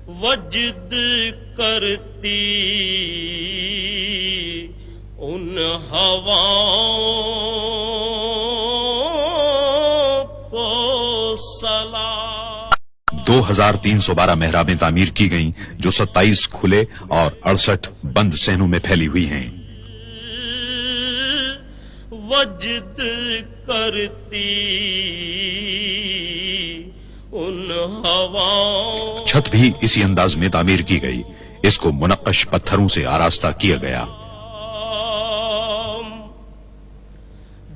وجد کرتی ان ہواؤں کو سلام۔ 2312 محرابیں تعمیر کی گئیں جو 27 کھلے اور 68 بند صحنوں میں پھیلی ہوئی ہیں۔ وجد کرتی ان ہواؤں۔ چھت بھی اسی انداز میں تعمیر کی گئی، اس کو منقش پتھروں سے آراستہ کیا گیا۔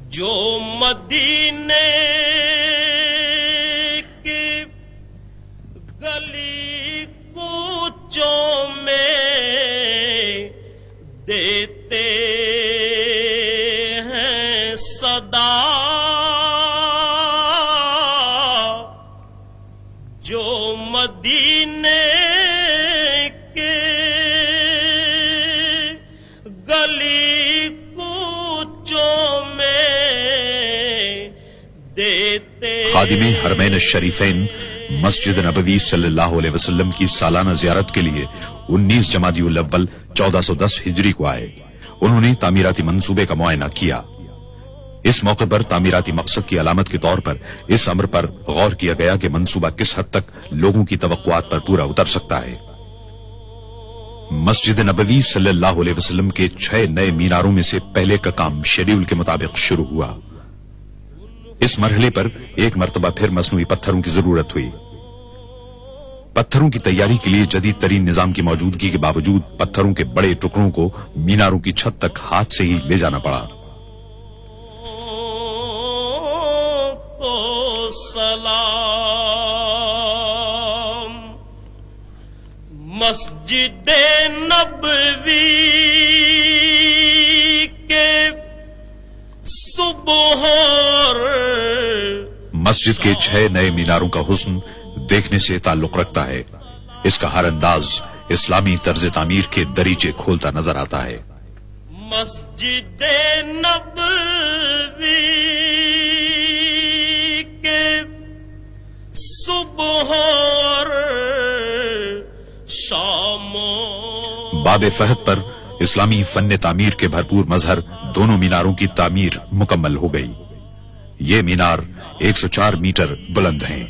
جو مدینے کی گلی کوچوں میں دیتے ہیں صدا، جو مدینے کے گلی کوچوں میں دیتے۔ خادم حرمین الشریفین مسجد نبوی صلی اللہ علیہ وسلم کی سالانہ زیارت کے لیے 19 جمادی الاول 1410 ہجری کو آئے۔ انہوں نے تعمیراتی منصوبے کا معائنہ کیا۔ اس موقع پر تعمیراتی مقصد کی علامت کے طور پر اس امر پر غور کیا گیا کہ منصوبہ کس حد تک لوگوں کی توقعات پر پورا اتر سکتا ہے۔ مسجد نبوی صلی اللہ علیہ وسلم کے 6 نئے میناروں میں سے پہلے کا کام شیڈیول کے مطابق شروع ہوا۔ اس مرحلے پر ایک مرتبہ پھر مصنوعی پتھروں کی ضرورت ہوئی۔ پتھروں کی تیاری کے لیے جدید ترین نظام کی موجودگی کے باوجود پتھروں کے بڑے ٹکڑوں کو میناروں کی چھت تک ہاتھ سے ہی لے جانا پڑا۔ سلام مسجد نبوی کے صبح اور مسجد کے 6 نئے میناروں کا حسن دیکھنے سے تعلق رکھتا ہے۔ اس کا ہر انداز اسلامی طرز تعمیر کے دریچے کھولتا نظر آتا ہے۔ مسجد نبوی کے صبح اور شام باب فہد پر اسلامی فن تعمیر کے بھرپور مظہر دونوں میناروں کی تعمیر مکمل ہو گئی۔ یہ مینار 104 میٹر بلند ہیں۔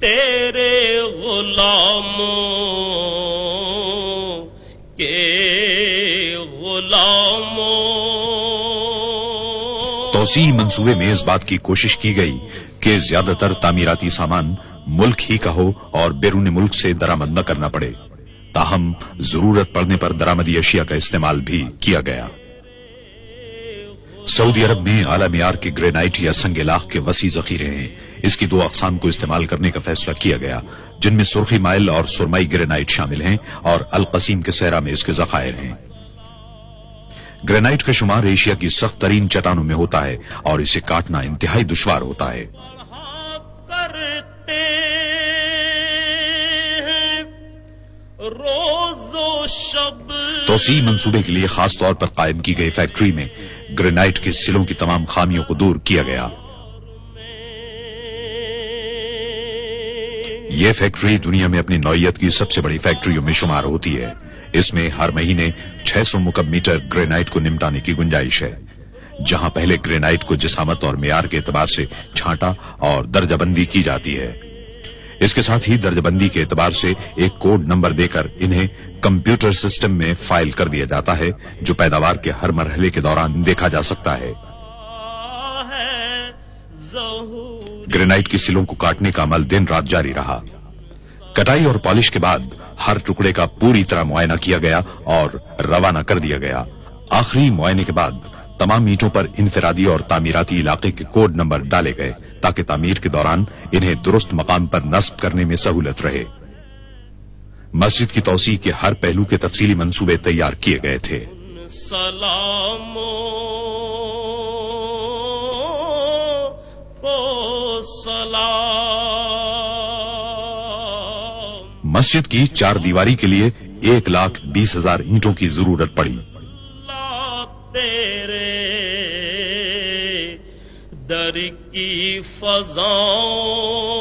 تیرے غلاموں کے غلاموں۔ توسیع منصوبے میں اس بات کی کوشش کی گئی کہ زیادہ تر تعمیراتی سامان ملک ہی کا ہو اور بیرون ملک سے درآمد نہ کرنا پڑے، تاہم ضرورت پڑنے پر درآمدی اشیاء کا استعمال بھی کیا گیا۔ سعودی عرب میں اعلی معیار کے گرینائٹ یا سنگ لاخ کے وسیع ذخیرے ہیں۔ اس کی 2 اقسام کو استعمال کرنے کا فیصلہ کیا گیا، جن میں سرخی مائل اور سرمائی گرینائٹ شامل ہیں، اور القصیم کے صحرا میں اس کے ذخائر ہیں۔ گرینائٹ کا شمار ایشیا کی سخت ترین چٹانوں میں ہوتا ہے اور اسے کاٹنا انتہائی دشوار ہوتا ہے۔ کرتے ہیں روز و شب۔ توسیع منصوبے کے لیے خاص طور پر قائم کی گئی فیکٹری میں گرینائٹ کے سلوں کی تمام خامیوں کو دور کیا گیا۔ یہ فیکٹری دنیا میں اپنی نوعیت کی سب سے بڑی فیکٹریوں میں شمار ہوتی ہے۔ اس میں ہر مہینے 600 مکعب میٹر گرینائٹ کو نمٹانے کی گنجائش ہے۔ جہاں پہلے گرینائٹ کو جسامت اور معیار کے اعتبار سے چھانٹا اور درجہ بندی کی جاتی ہے، اس کے ساتھ ہی درجہ بندی کے اعتبار سے ایک کوڈ نمبر دے کر انہیں کمپیوٹر سسٹم میں فائل کر دیا جاتا ہے، جو پیداوار کے ہر مرحلے کے دوران دیکھا جا سکتا ہے۔ گرینائٹ کی سلوں کو کاٹنے کا عمل دن رات جاری رہا۔ کٹائی اور پالش کے بعد ہر ٹکڑے کا پوری طرح معائنہ کیا گیا اور روانہ کر دیا گیا۔ آخری معائنے کے بعد تمام اینٹوں پر انفرادی اور تعمیراتی علاقے کے کوڈ نمبر ڈالے گئے تاکہ تعمیر کے دوران انہیں درست مقام پر نصب کرنے میں سہولت رہے۔ مسجد کی توسیع کے ہر پہلو کے تفصیلی منصوبے تیار کیے گئے تھے۔ سلام سلام۔ مسجد کی 4 دیواری کے لیے 1,20,000 اینٹوں کی ضرورت پڑی۔ تیرے در کی فضاؤں